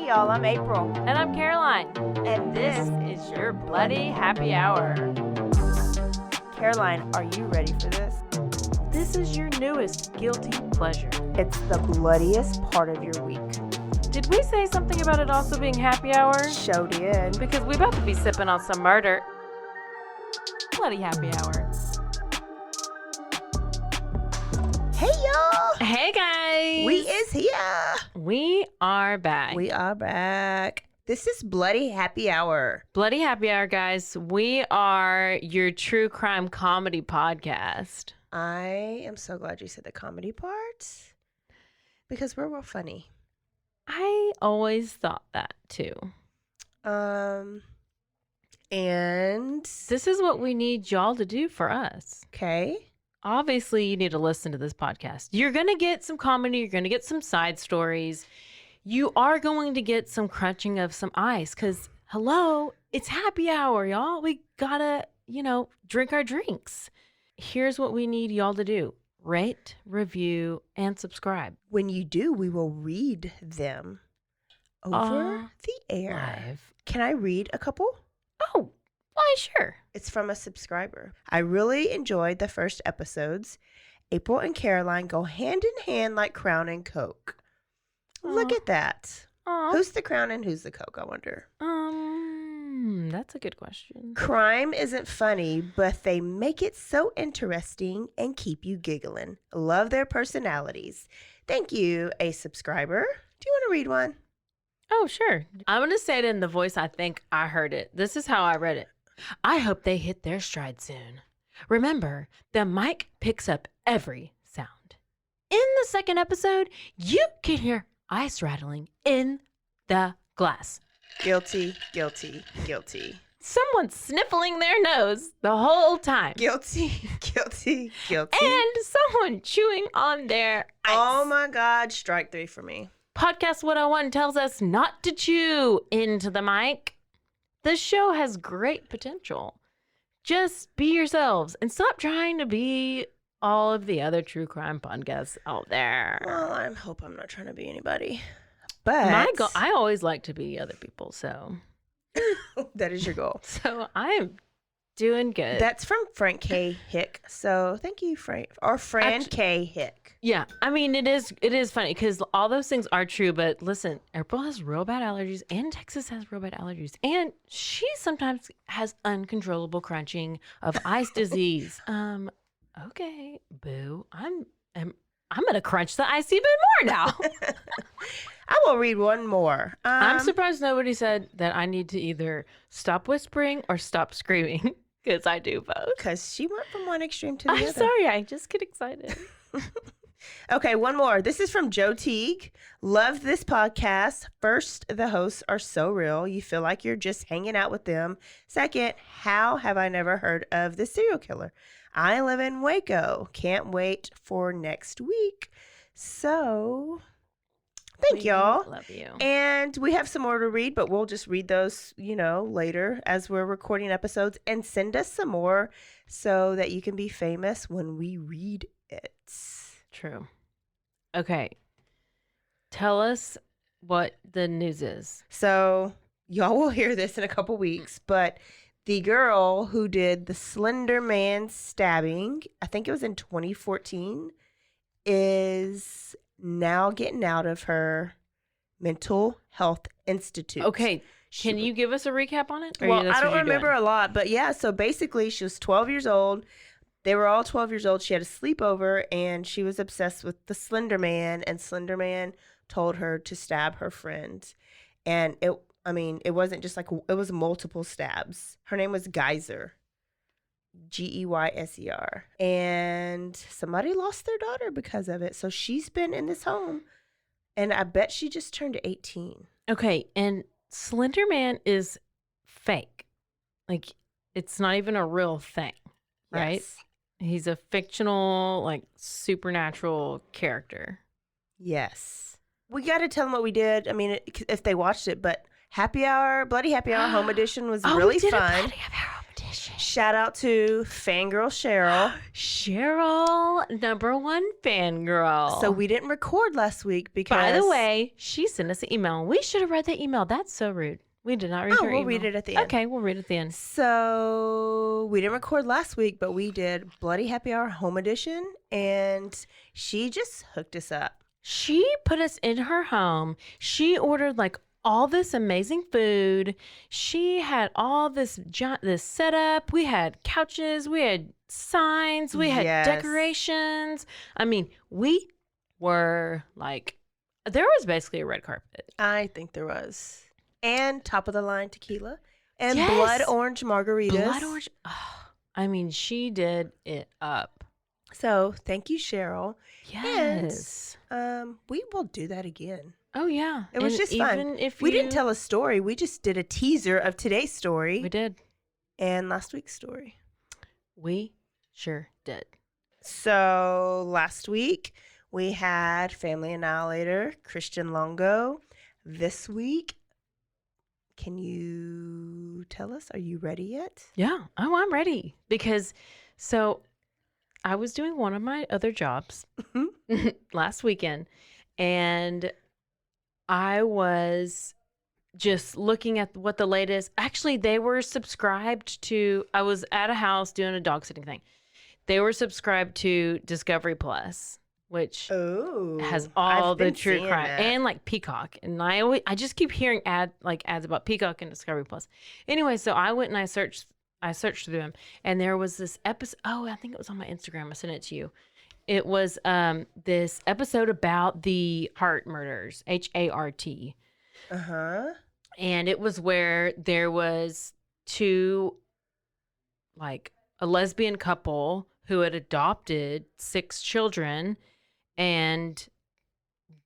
Hey y'all, I'm April. And I'm Caroline. And this is your Bloody Happy Hour. Caroline, are you ready for this? This is your newest guilty pleasure. It's the bloodiest part of your week. Did we say something about it also being happy hour? Show did. Because we about to be sipping on some murder. Bloody Happy Hour. Hey y'all. Hey guys. We is here. We are back. We are back. This is Bloody Happy Hour. Bloody Happy Hour, guys. We are your true crime comedy podcast. I am so glad you said the comedy part because we're real funny. I always thought that too. And this is what we need y'all to do for us. Okay. Obviously, you need to listen to this podcast. You're going to get some comedy. You're going to get some side stories. You are going to get some crunching of some ice because, hello, it's happy hour, y'all. We got to, drink our drinks. Here's what we need y'all to do. Rate, review, and subscribe. When you do, we will read them over the air. Live. Can I read a couple? Oh, why, sure. It's from a subscriber. I really enjoyed the first episodes. April and Caroline go hand in hand like Crown and Coke. Look at that. Who's the Crown and who's the Coke, I wonder? That's a good question. Crime isn't funny, but they make it so interesting and keep you giggling. Love their personalities. Thank you, a subscriber. Do you want to read one? Oh, sure. I'm going to say it in the voice I think I heard it. This is how I read it. I hope they hit their stride soon. Remember, the mic picks up every sound. In the second episode, you can hear ice rattling in the glass. Guilty, guilty, guilty. Someone sniffling their nose the whole time. Guilty, guilty, guilty. And someone chewing on their ice. Oh my God, strike 3 for me. Podcast 101 tells us not to chew into the mic. This show has great potential. Just be yourselves and stop trying to be all of the other true crime podcasts out there. Well, I hope I'm not trying to be anybody. But I always like to be other people, so. That is your goal. So I'm doing good. That's from Frank K. Hick. So thank you, Frank. Or Fran K. Hick. Yeah. I mean, it is funny because all those things are true. But listen, April has real bad allergies and Texas has real bad allergies. And she sometimes has uncontrollable crunching of ice disease. Okay, boo. I'm going to crunch the ice even more now. I will read one more. I'm surprised nobody said that I need to either stop whispering or stop screaming because I do both. Because she went from one extreme to the other. I'm sorry. I just get excited. Okay, one more. This is from Joe Teague. Love this podcast. First, the hosts are so real. You feel like you're just hanging out with them. Second, how have I never heard of the serial killer? I live in Waco. Can't wait for next week. So, thank y'all. Love you. And we have some more to read, but we'll just read those, later as we're recording episodes. And send us some more so that you can be famous when we read it. True. Okay. Tell us what the news is. So y'all will hear this in a couple weeks, but the girl who did the Slender Man stabbing, I think it was in 2014, is now getting out of her mental health institute. Okay. Can you give us a recap on it? Well, I don't remember a lot, but yeah, so basically she was 12 years old. They were all 12 years old. She had a sleepover, and she was obsessed with the Slender Man, and Slender Man told her to stab her friend. And it wasn't just like, it was multiple stabs. Her name was Geyser, Geyser. And somebody lost their daughter because of it. So she's been in this home, and I bet she just turned 18. Okay, and Slender Man is fake. Like, it's not even a real thing, right? Yes. He's a fictional, supernatural character. Yes. We got to tell them what we did. I mean, if they watched it, but Happy Hour, Bloody Happy Hour Home Edition was really we did fun. A Bloody Happy Hour Home Shout out to Fangirl Cheryl. Cheryl, #1 fangirl. So we didn't record last week because... By the way, she sent us an email. We should have read that email. That's so rude. We did not read her we'll email. read it at the end. Okay, we'll read it at the end. So we didn't record last week, but we did Bloody Happy Hour Home Edition, and she just hooked us up. She put us in her home. She ordered like all this amazing food. She had all this setup. We had couches. We had signs. We had decorations. I mean, we were like, there was basically a red carpet. I think there was. And top of the line tequila. And blood orange margaritas. Blood orange. Oh, I mean, she did it up. So thank you, Cheryl. Yes. And, we will do that again. Oh, yeah. It was just fun. We didn't tell a story. We just did a teaser of today's story. We did. And last week's story. We sure did. So last week, we had Family Annihilator, Christian Longo. This week, can you tell us, are you ready yet? Yeah. Oh, I'm ready. Because, so I was doing one of my other jobs last weekend, and I was just looking at what the latest, actually they were subscribed to, I was at a house doing a dog sitting thing. They were subscribed to Discovery Plus, which has all the true crime and like Peacock. And I just keep hearing ads about Peacock and Discovery Plus. Anyway, so I went and I searched through them, and there was this episode. Oh, I think it was on my Instagram. I sent it to you. It was this episode about the Hart murders, Hart. And it was where there was a lesbian couple who had adopted 6 children, and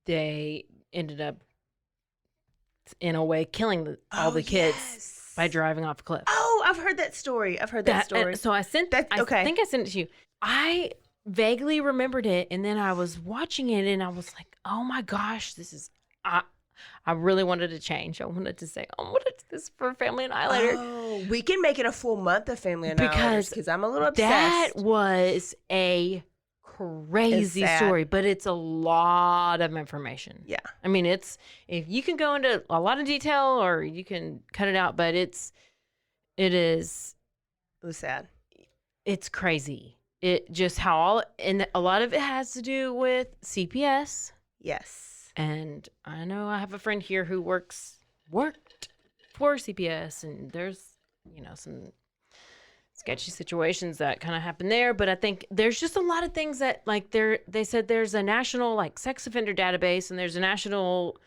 they ended up, in a way, killing all the kids by driving off a cliff. Oh, I've heard that story. So I sent that. I think I sent it to you. I vaguely remembered it, and then I was watching it, and I was like, "Oh my gosh, this is." I really wanted to change. I wanted to say, "I wanted to do this for Family Annihilator." Oh, we can make it a full month of Family Annihilators because I'm a little obsessed. That was a crazy story, but it's a lot of information. Yeah, I mean, if you can go into a lot of detail, or you can cut it out, but it was sad. It's crazy. It just and a lot of it has to do with CPS. Yes. And I know I have a friend here who worked for CPS, and there's, some sketchy situations that kind of happen there. But I think there's just a lot of things that, like, they said there's a national, like, sex offender database, and there's a national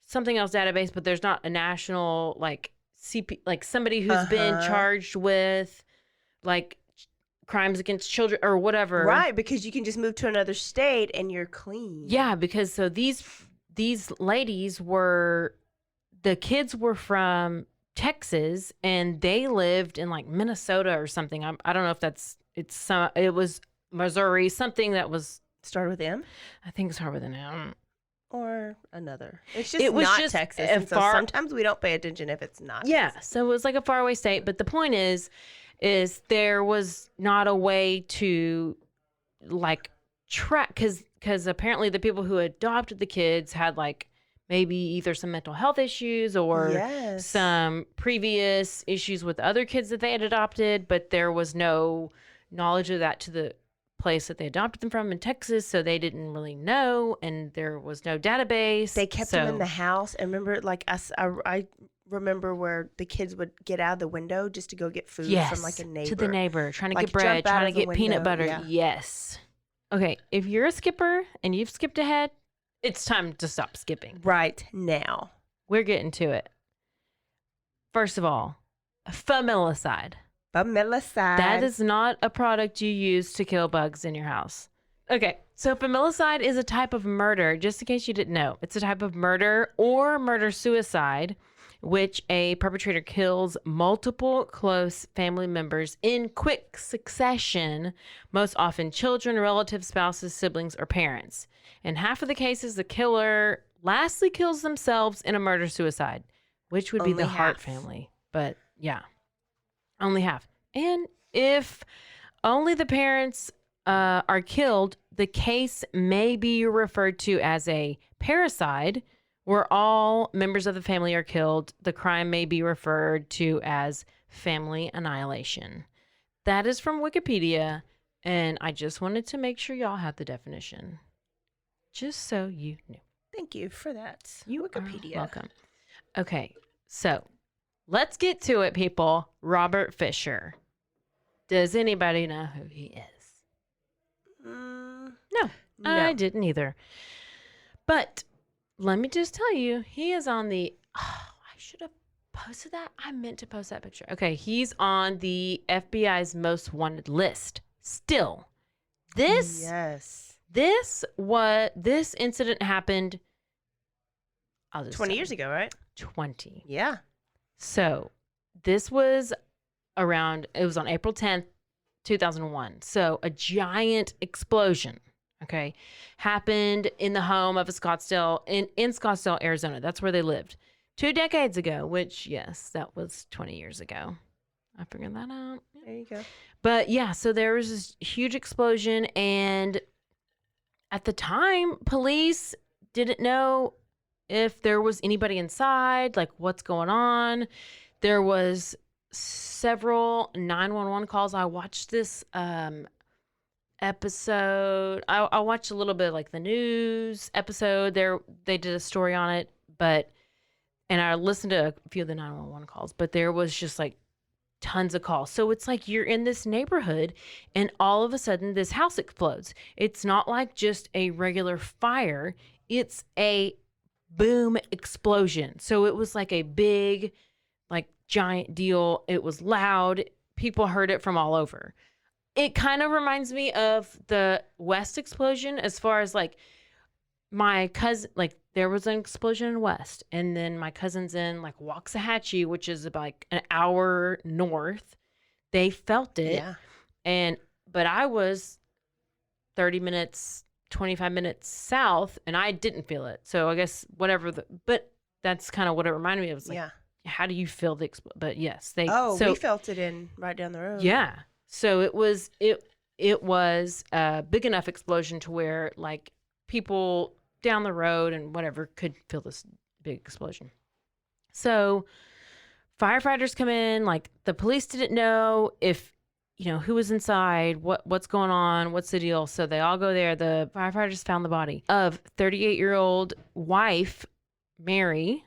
something else database, but there's not a national, like, somebody who's been charged with, like, crimes against children or whatever. Right, because you can just move to another state and you're clean. Yeah, because so these ladies the kids were from Texas, and they lived in like Minnesota or something. I don't know if it was Missouri, something that was started with M. I think it started with an M. Or another. It's just not Texas. And so sometimes we don't pay attention if it's not. Yeah, Texas. So it was like a faraway state. But the point is there was not a way to like track, because apparently the people who adopted the kids had like maybe either some mental health issues or some previous issues with other kids that they had adopted, but there was no knowledge of that to the place that they adopted them from in Texas, so they didn't really know, and there was no database. They kept them in the house. And remember, like I remember where the kids would get out of the window just to go get food from like a neighbor. To the neighbor, trying to get bread, trying to get peanut butter. Yeah. Yes. Okay, if you're a skipper and you've skipped ahead, it's time to stop skipping. Right now. We're getting to it. First of all, familicide. Familicide. That is not a product you use to kill bugs in your house. Okay, so familicide is a type of murder, just in case you didn't know. It's a type of murder or murder-suicide, which a perpetrator kills multiple close family members in quick succession, most often children, relatives, spouses, siblings, or parents. In half of the cases, the killer lastly kills themselves in a murder-suicide, which would be the Hart family. But yeah, only half. And if only the parents are killed, the case may be referred to as a parricide, where all members of the family are killed. The crime may be referred to as family annihilation. That is from Wikipedia, and I just wanted to make sure y'all had the definition, just so you knew. Thank you for that. You Wikipedia. are welcome. Okay, so let's get to it, people. Robert Fisher. Does anybody know who he is? No, I didn't either. But let me just tell you, he is on the... Oh, I should have posted that. I meant to post that picture. Okay, he's on the FBI's most wanted list. Still, this incident happened. 20 years ago, right? 20. Yeah. So this was it was on April 10th, 2001. So a giant explosion, okay, happened in the home of in Scottsdale, Arizona. That's where they lived 2 decades ago, which, yes, that was 20 years ago. I figured that out. There you go. But yeah, so there was this huge explosion, and at the time, police didn't know if there was anybody inside, like what's going on. There was several 911 calls. I watched this episode. I watched a little bit of, like, the news episode. They did a story on it, and I listened to a few of the 911 calls, but there was just like tons of calls. So it's like you're in this neighborhood and all of a sudden this house explodes. It's not like just a regular fire. It's a boom explosion. So it was like a big, like, giant deal. It was loud. People heard it from all over. It kind of reminds me of the West explosion, as far as, like, my cousin, like, there was an explosion in West, and then my cousin's in, like, Waxahachie, which is about, like, an hour north. They felt it. Yeah. But I was 30 minutes, 25 minutes south, and I didn't feel it. So I guess but that's kind of what it reminded me of. It was like, how do you feel the but yes, we felt it right down the road. Yeah. So it was a big enough explosion to where, like, people down the road and whatever could feel this big explosion. So firefighters come in, like, the police didn't know if, who was inside, what's going on, what's the deal. So they all go there. The firefighters found the body of 38-year-old wife, Mary.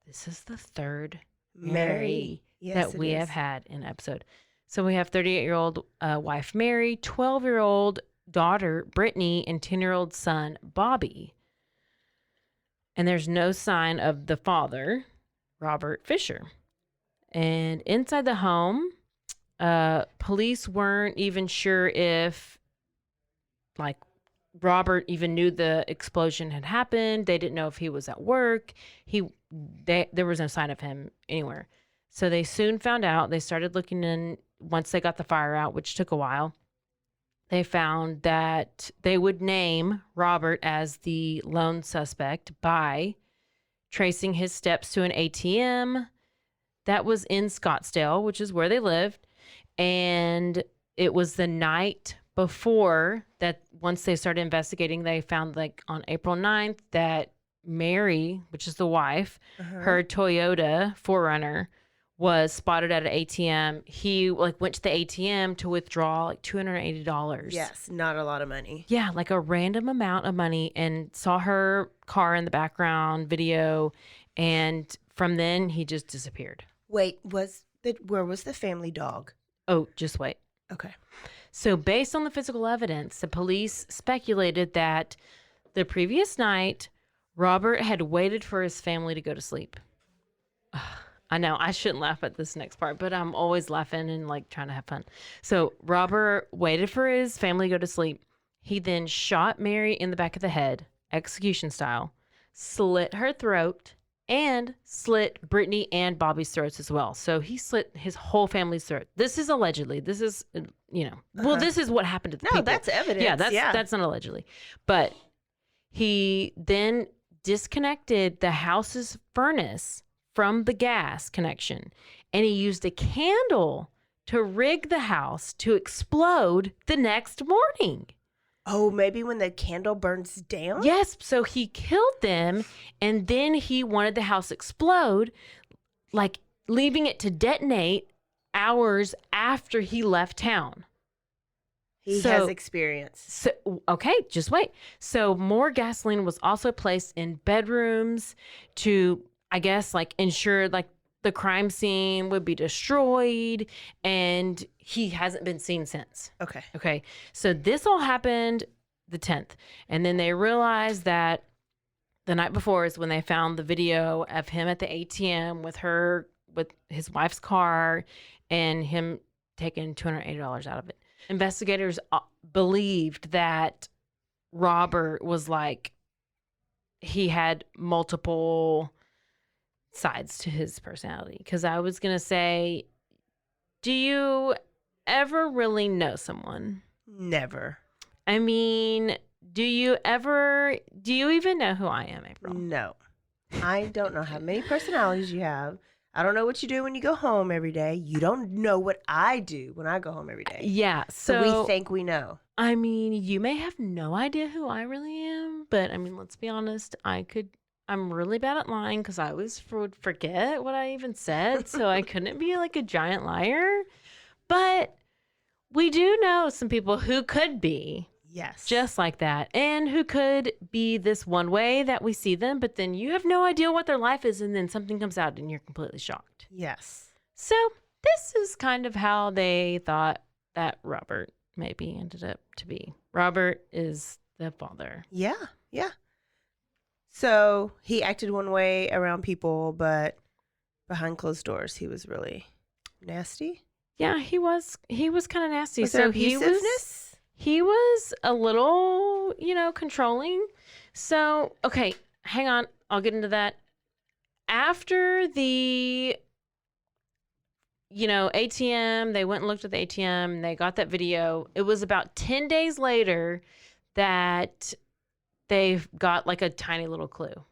This is the third Mary that we have had in episode. So we have 38-year-old wife, Mary, 12-year-old daughter, Brittany, and 10-year-old son, Bobby. And there's no sign of the father, Robert Fisher. And inside the home, police weren't even sure if, like, Robert even knew the explosion had happened. They didn't know if he was at work. There was no sign of him anywhere. So they soon found out. They started looking in once they got the fire out, which took a while. They found that they would name Robert as the lone suspect by tracing his steps to an ATM that was in Scottsdale, which is where they lived. And it was the night before that, once they started investigating, they found, like, on April 9th that Mary, which is the wife, her Toyota 4Runner, was spotted at an ATM. He, like, went to the ATM to withdraw, like, $280. Yes, not a lot of money. Yeah, like a random amount of money, and saw her car in the background video. And from then, he just disappeared. Wait, where was the family dog? Oh, just wait. Okay. So based on the physical evidence, the police speculated that the previous night, Robert had waited for his family to go to sleep. I know I shouldn't laugh at this next part, but I'm always laughing and, like, trying to have fun. So Robert waited for his family to go to sleep. He then shot Mary in the back of the head, execution style, slit her throat, and slit Brittany and Bobby's throats as well. So he slit his whole family's throat. This is allegedly. This is, well, this is what happened to the people. No, that's evidence. Yeah, that's not allegedly. But he then disconnected the house's furnace from the gas connection, and he used a candle to rig the house to explode the next morning. Oh, maybe when the candle burns down? Yes, so he killed them, and then he wanted the house explode, like leaving it to detonate hours after he left town. He has experience. So, okay, just wait. So more gasoline was also placed in bedrooms to, I guess, like ensure like the crime scene would be destroyed, and he hasn't been seen since. Okay. Okay. So this all happened the 10th. And then they realized that the night before is when they found the video of him at the ATM with his wife's car and him taking $280 out of it. Investigators believed that Robert was like, he had multiple sides to his personality. Because I was going to say, do you ever really know someone? Never. I mean, do you even know who I am, April? No. I don't know how many personalities you have. I don't know what you do when you go home every day. You don't know what I do when I go home every day. Yeah. So we think we know. I mean, you may have no idea who I really am, but I mean, let's be honest. I'm really bad at lying because I always would forget what I even said. So I couldn't be like a giant liar. But we do know some people who could be. Yes. Just like that. And who could be this one way that we see them, but then you have no idea what their life is, and then something comes out and you're completely shocked. Yes. So this is kind of how they thought that Robert maybe ended up to be. Robert is the father. Yeah. Yeah. So he acted one way around people, but behind closed doors, he was really nasty. Yeah, he was kind of nasty. Was there abusiveness? He was a little, controlling. So, okay, hang on. I'll get into that. After the, ATM, they went and looked at the ATM, and they got that video. It was about 10 days later that they got like a tiny little clue. All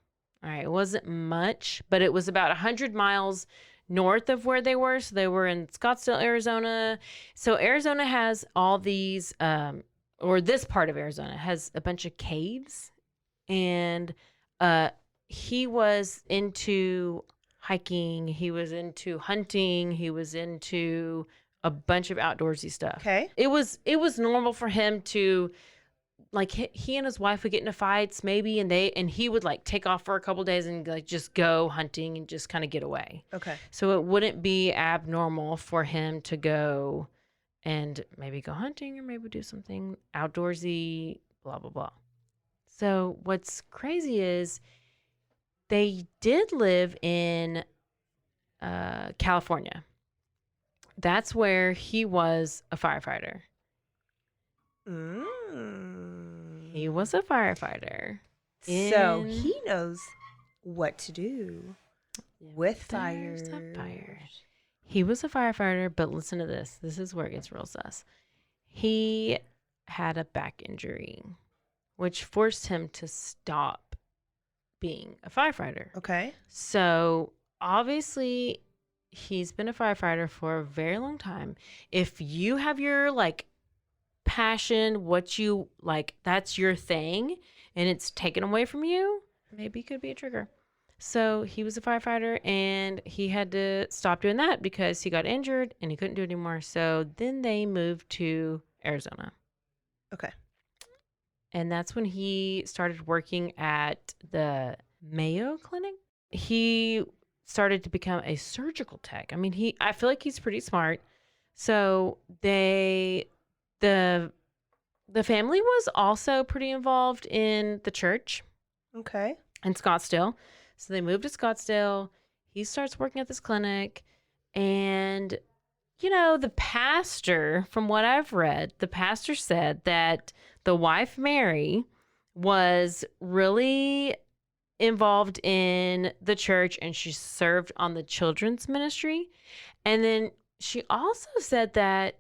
right, it wasn't much, but it was about 100 miles north of where they were. So they were in Scottsdale, Arizona. So Arizona has all these, or this part of Arizona has a bunch of caves. And he was into hiking. He was into hunting. He was into a bunch of outdoorsy stuff. Okay. It was normal for him to, like, he and his wife would get into fights maybe, and he would like take off for a couple days and like just go hunting and just kind of get away. Okay. So it wouldn't be abnormal for him to go and maybe go hunting or maybe do something outdoorsy, blah, blah, blah. So what's crazy is they did live in California. That's where he was a firefighter. He was a firefighter. So he knows what to do with fire. He was a firefighter, but listen to this. This is where it gets real sus. He had a back injury, which forced him to stop being a firefighter. Okay. So obviously, he's been a firefighter for a very long time. If you have your passion, what you like, that's your thing, and it's taken away from you, maybe it could be a trigger. So he was a firefighter, and he had to stop doing that because he got injured and he couldn't do it anymore. So then they moved to Arizona. Okay. And that's when he started working at the Mayo Clinic. He started to become a surgical tech. I mean, I feel like he's pretty smart. So the family was also pretty involved in the church. Okay. In Scottsdale. So they moved to Scottsdale. He starts working at this clinic. And, the pastor, from what I've read, the pastor said that the wife, Mary, was really involved in the church, and she served on the children's ministry. And then she also said that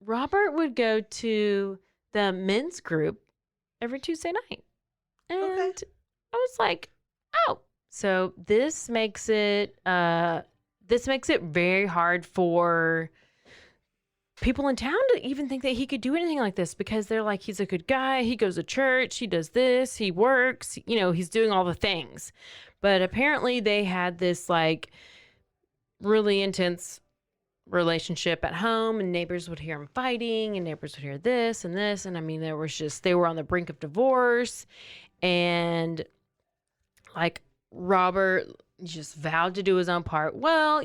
Robert would go to the men's group every Tuesday night. And Okay. I was like, oh. So this makes it very hard for people in town to even think that he could do anything like this because they're like, he's a good guy. He goes to church. He does this. He works. He's doing all the things. But apparently they had this like really intense relationship at home, and neighbors would hear him fighting, and neighbors would hear this and this. And I mean, they were on the brink of divorce. And like Robert just vowed to do his own part. Well,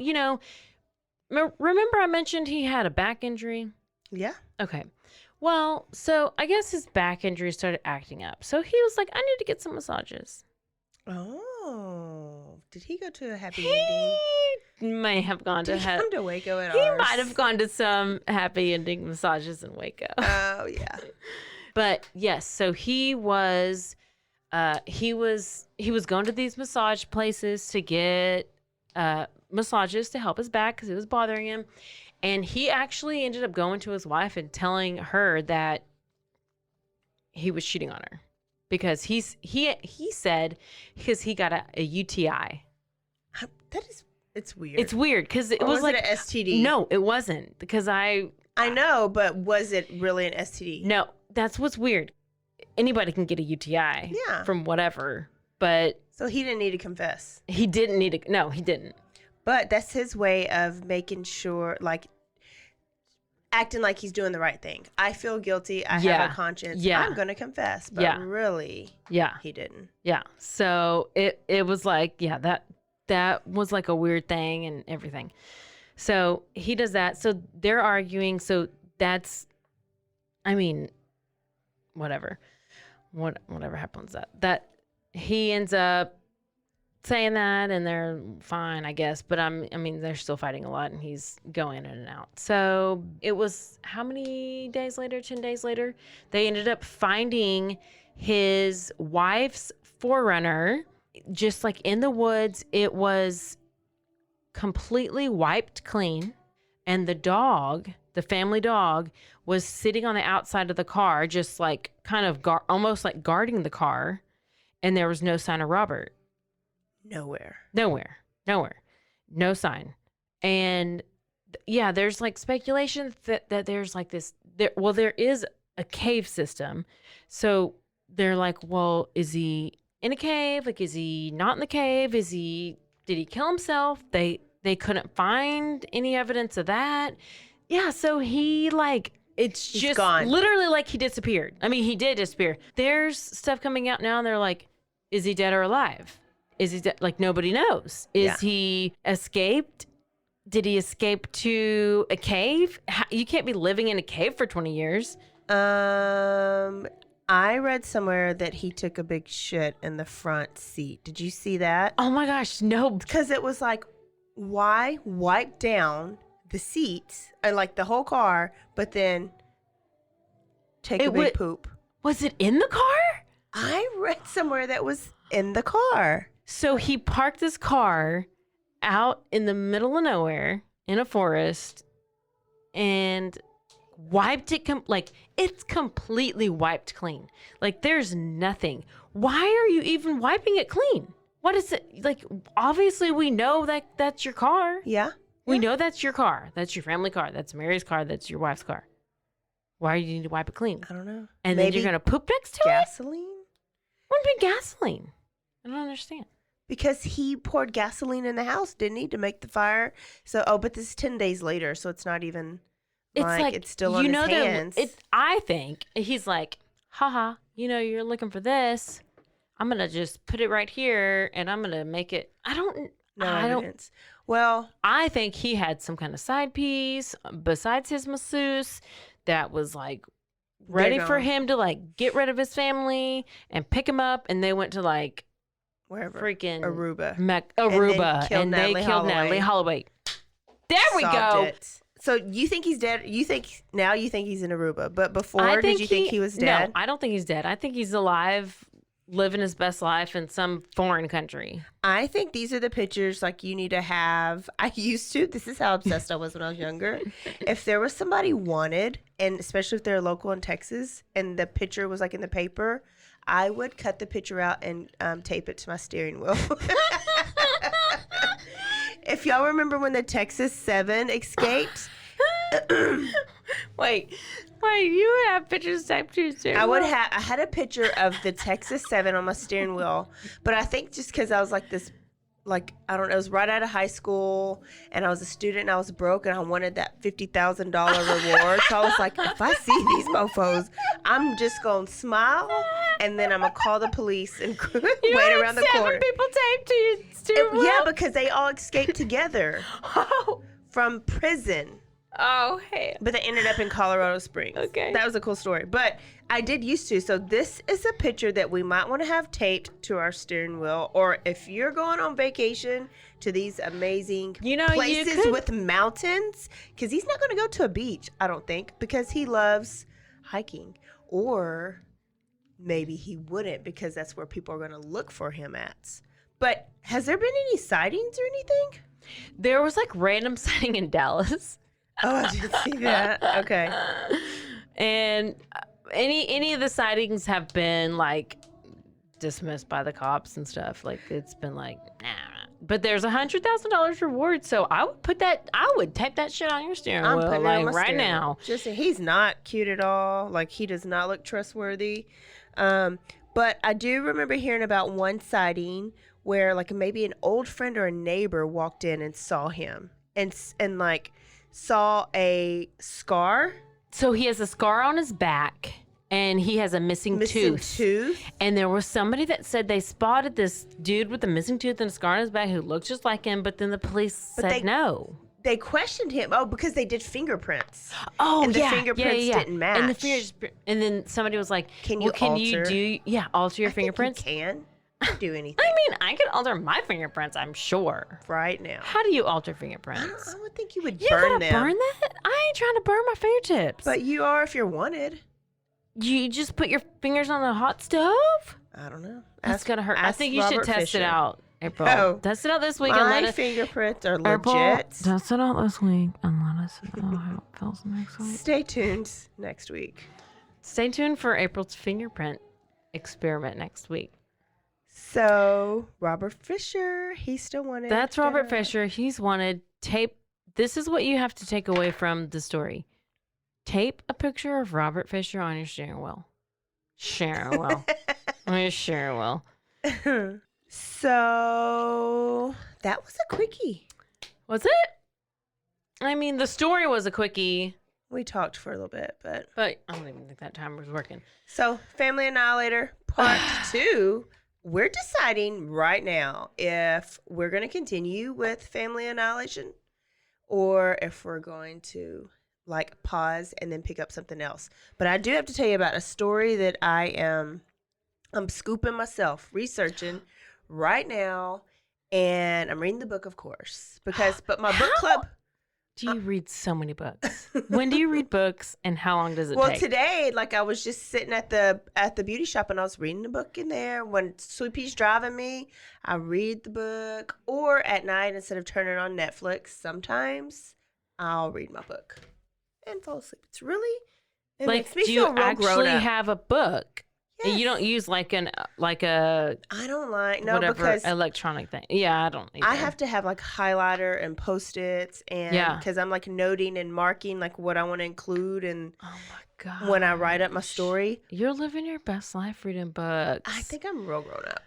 remember I mentioned he had a back injury? Yeah. Okay. Well, so I guess his back injury started acting up. So he was like, I need to get some massages. Oh. Did he go to a happy ending? He may have gone Did to he come to Waco at He ours? might have gone to some happy ending massages in Waco. Oh, yeah. But yes, so he was going to these massage places to get massages to help his back because it was bothering him. And he actually ended up going to his wife and telling her that he was cheating on her because he said because he got a UTI. It's weird. It's weird because it Or was like it an STD? No, it wasn't because I know, but was it really an STD? No, that's what's weird. Anybody can get a UTI from whatever, but so he didn't need to confess. He didn't need to. No, he didn't. But that's his way of making sure, like, acting like he's doing the right thing. I feel guilty. I have a conscience. Yeah. I'm going to confess. But really, he didn't. Yeah. So it was like, that was like a weird thing and everything. So he does that. So they're arguing. So that's, I mean, whatever happens that he ends up saying that and they're fine, I guess. But I mean, they're still fighting a lot and he's going in and out. So it was how many days later, 10 days later, they ended up finding his wife's Forerunner just like in the woods. It was completely wiped clean. And the dog, the family dog, was sitting on the outside of the car, just like kind of almost like guarding the car. And there was no sign of Robert. Nowhere. No sign. And there's like speculation that there's like this, there is a cave system. So they're like, well, is he in a cave? Like, is he not in the cave? Did he kill himself? They couldn't find any evidence of that. Yeah. So he's just gone. Literally like he disappeared. I mean, he did disappear. There's stuff coming out now and they're like, is he dead or alive? Is he dead? Like, nobody knows. Is he escaped? Did he escape to a cave? You can't be living in a cave for 20 years. I read somewhere that he took a big shit in the front seat. Did you see that? Oh my gosh, no. Because it was like, why wipe down the seats and like the whole car, but then take a big poop? Was it in the car? I read somewhere that was in the car. So he parked his car out in the middle of nowhere in a forest and wiped it it's completely wiped clean. Like, there's nothing. Why are you even wiping it clean? What is it? Like, obviously we know that that's your car. Yeah. We know that's your car. That's your family car. That's Mary's car. That's your wife's car. Why do you need to wipe it clean? I don't know. And then you're going to poop next to it? Gasoline? Wouldn't be gasoline. I don't understand. Because he poured gasoline in the house, didn't he, to make the fire? So, but this is 10 days later, so it's not even it's still on his hands. I think he's like, haha, you're looking for this. I'm going to just put it right here and I'm going to make it. No evidence. Well, I think he had some kind of side piece besides his masseuse that was like ready for him to like get rid of his family and pick him up. And they went to like wherever, freaking Aruba, and they killed Natalie Holloway. There we go. So you think he's dead? You think he's in Aruba, but before, did you think he was dead? No, I don't think he's dead. I think he's alive, living his best life in some foreign country. I think these are the pictures like you need to have. This is how obsessed I was when I was younger. If there was somebody wanted, and especially if they're local in Texas, and the picture was like in the paper, I would cut the picture out and tape it to my steering wheel. If y'all remember when the Texas 7 escaped, Wait, you have pictures taped to your steering wheel? I had a picture of the Texas 7 on my steering wheel, but I think just because I was like this, like, I don't know, it was right out of high school, and I was a student, and I was broke, and I wanted that $50,000 reward. So I was like, if I see these mofos, I'm just going to smile, and then I'm going to call the police and wait around the corner. People taped to your steering wheel? Yeah, because they all escaped together from prison. Oh, hey. But they ended up in Colorado Springs. Okay. That was a cool story. But I did used to. So this is a picture that we might want to have taped to our steering wheel. Or if you're going on vacation to these amazing places with mountains, because he's not going to go to a beach, I don't think, because he loves hiking. Or maybe he wouldn't, because that's where people are going to look for him at. But has there been any sightings or anything? There was like random sighting in Dallas. Oh, I did see that. Okay. And any of the sightings have been like dismissed by the cops and stuff. Like it's been like, nah. But there's $100,000 reward, so I would tape that shit on your steering wheel, putting it like on my right steering now. wheel. Just he's not cute at all. Like he does not look trustworthy. But I do remember hearing about one sighting where like maybe an old friend or a neighbor walked in and saw him and like saw a scar. So he has a scar on his back and he has a missing tooth. And there was somebody that said they spotted this dude with a missing tooth and a scar on his back who looked just like him, but then the police said no. They questioned him. Oh, because they did fingerprints. Oh, and the fingerprints didn't match. And then somebody was like, can you alter your fingerprints? Think you can do anything. I mean, I could alter my fingerprints, I'm sure. Right now. How do you alter fingerprints? I would think you would you burn gotta them. Burn that? I ain't trying to burn my fingertips. But you are if you're wanted. You just put your fingers on the hot stove? I don't know. That's gonna hurt. I think you should test it out, April. Oh, test it out this week my and let us. fingerprints are April, legit. Test it out this week and let us know how it feels next week. Stay tuned next week. Stay tuned for April's fingerprint experiment next week. So Robert Fisher, he still wanted. That's Robert Fisher. He's wanted tape. This is what you have to take away from the story. Tape a picture of Robert Fisher on your steering wheel. Steering wheel. On your steering wheel. So that was a quickie. Was it? I mean, the story was a quickie. We talked for a little bit, but I don't even think that time was working. So Family Annihilator Part 2. We're deciding right now if we're going to continue with Family Annihilation or if we're going to like pause and then pick up something else. But I do have to tell you about a story that I'm scooping myself, researching right now, and I'm reading the book, of course, but my book club. Do you read so many books? When do you read books, and how long does it take? Well, today, like I was just sitting at the beauty shop, and I was reading the book in there. When Sweet Pea's driving me, I read the book, or at night instead of turning on Netflix, sometimes I'll read my book and fall asleep. It makes me feel real grown up. Do you actually have a book? Yes. You don't use like a I don't like because electronic thing. Yeah, I don't either. I have to have like highlighter and Post-its and because I'm like noting and marking like what I want to include and oh my god, when I write up my story. You're living your best life reading books. I think I'm real grown up.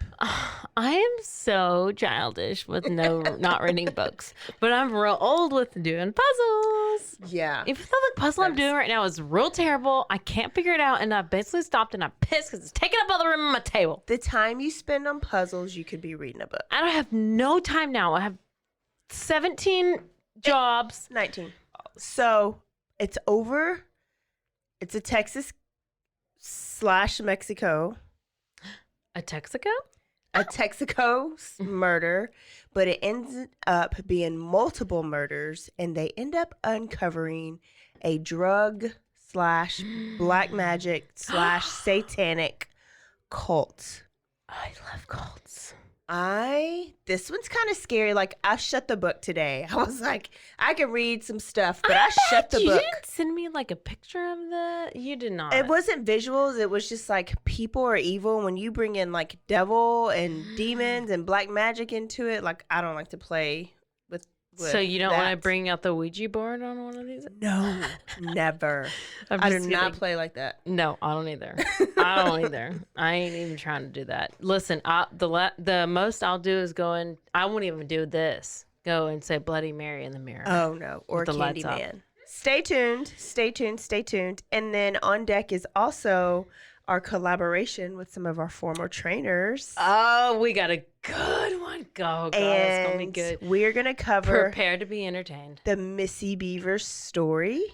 I am so childish with not reading books, but I'm real old with doing puzzles. Yeah. If you thought the puzzle I'm doing right now is real terrible, I can't figure it out, and I basically stopped and I'm pissed because it's taking up all the room on my table. The time you spend on puzzles, you could be reading a book. I don't have no time now. I have 17 jobs. 19. So it's over. It's a Texas / Mexico. A Texaco? A Texaco murder, but it ends up being multiple murders, and they end up uncovering a drug / black magic / satanic cult. I love cults. This one's kind of scary. Like, I shut the book today. I was like, I can read some stuff, but I shut the book. You didn't send me like a picture of that? You did not. It wasn't visuals. It was just like people are evil. When you bring in like devil and demons and black magic into it, like I don't like to play So you don't want to that. bring out the Ouija board on one of these? No, never. I'm I do just not kidding. play like that. No, I don't either. I don't either. I ain't even trying to do that. Listen, the most I'll do is go and I won't even do this. Go and say Bloody Mary in the mirror. Oh no, or With the lights off. Candyman. Stay tuned, stay tuned, stay tuned. And then on deck is also our collaboration with some of our former trainers. Oh, we got a good one. Oh, God, it's gonna be good. We're gonna cover Prepare to be entertained. the Missy Beaver story.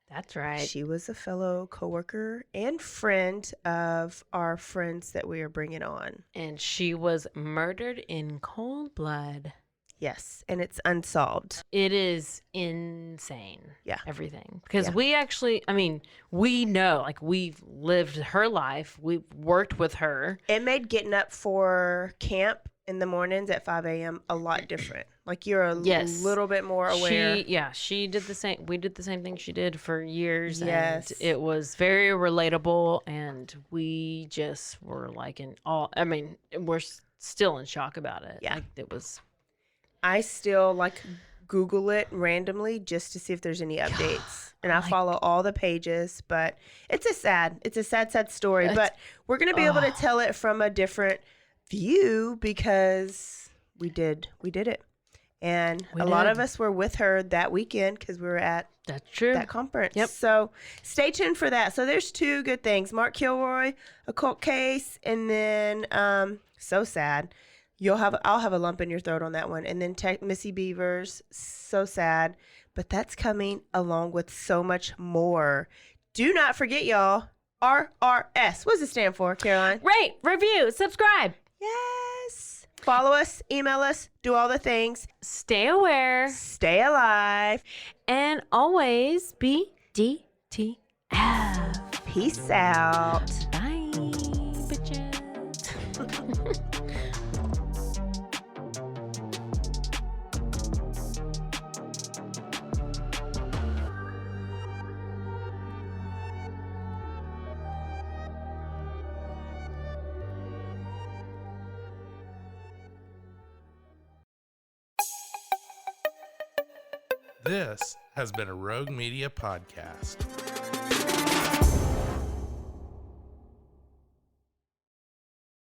That's right. She was a fellow coworker and friend of our friends that we are bringing on. And she was murdered in cold blood. Yes, and it's unsolved. It is insane. Yeah. Everything. Because Yeah. we actually, I mean, we know, like, we've lived her life. We've worked with her. It made getting up for camp in the mornings at 5 a.m. a lot different. Like you're a Yes. little bit more aware. She did the same. We did the same thing she did for years. Yes. And it was very relatable. And we just were like we're still in shock about it. Yeah. Like, it was. I still like Google it randomly just to see if there's any updates. And I follow all the pages, but it's a sad story. But we're going to be able to tell it from a different view because we did it. And a lot of us were with her that weekend because we were at That's true. that conference. Yep. So stay tuned for that. So there's two good things. Mark Kilroy, a court case, and then so sad. I'll have a lump in your throat on that one. And then Missy Beavers, so sad. But that's coming along with so much more. Do not forget, y'all, RRS. What does it stand for, Caroline? Rate, review, subscribe. Yes. Follow us, email us, do all the things. Stay aware. Stay alive. And always be DTF. Peace out. Bye, bitches. This has been a Rogue Media podcast.